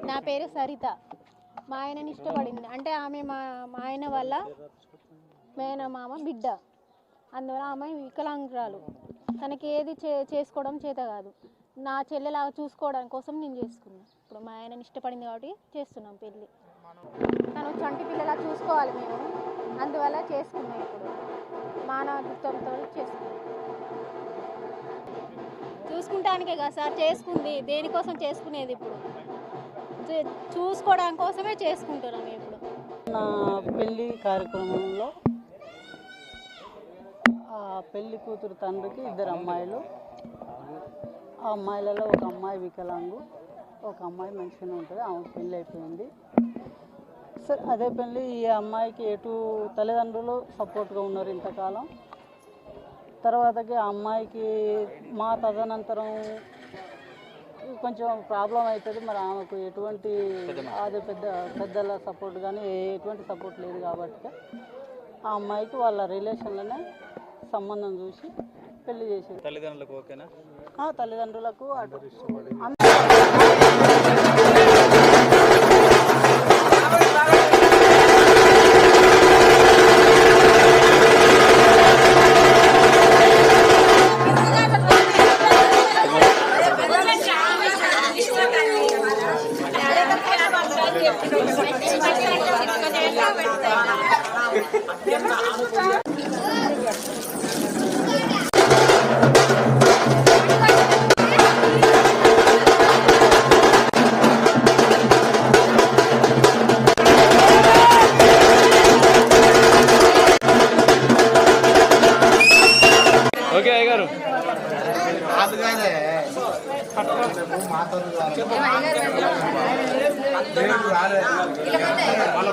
నా పేరు సరిత. మా ఆయనని ఇష్టపడింది అంటే ఆమె మా ఆయన వల్ల మేనమామ బిడ్డ, అందువల్ల ఆమె వికలాంగురాలు. తనకి ఏది చేసుకోవడం చేత కాదు. నా చెల్లెలాగా చూసుకోవడం కోసం నేను చేసుకున్నాను. ఇప్పుడు మా ఆయనని ఇష్టపడింది కాబట్టి చేస్తున్నాం పెళ్ళి. తను చంటి పిల్లలా చూసుకోవాలి మేము, అందువల్ల చేసుకున్నాం. ఇప్పుడు మానవత్వంతో చేసుకున్నాం. చూసుకుంటానికే కదా సార్ చేసుకుంది, దేనికోసం చేసుకునేది? ఇప్పుడు చూసుకోవడం కోసమే చేసుకుంటున్నాం. ఇప్పుడు నా పెళ్ళి కార్యక్రమంలో పెళ్లి కూతురు తండ్రికి 2 అమ్మాయిలు. ఆ అమ్మాయిలలో ఒక అమ్మాయి వికలాంగు, ఒక అమ్మాయి మంచిగానే ఉంటుంది. ఆమె పెళ్ళి అయిపోయింది. సరే, అదే పెళ్ళి ఈ అమ్మాయికి ఎటు తల్లిదండ్రులు సపోర్ట్గా ఉన్నారు ఇంతకాలం. తర్వాతకి ఆ అమ్మాయికి మా తదనంతరం కొంచెం ప్రాబ్లం అవుతుంది. మరి ఆమెకు ఎటువంటి అదే పెద్దల సపోర్ట్ కానీ ఎటువంటి సపోర్ట్ లేదు కాబట్టి ఆ అమ్మాయికి వాళ్ళ రిలేషన్లోనే సంబంధం చూసి పెళ్లి చేసేది. తల్లిదండ్రులకు ఓకేనా? తల్లిదండ్రులకు ఓకే అయ్యగారు. వాళ్ళ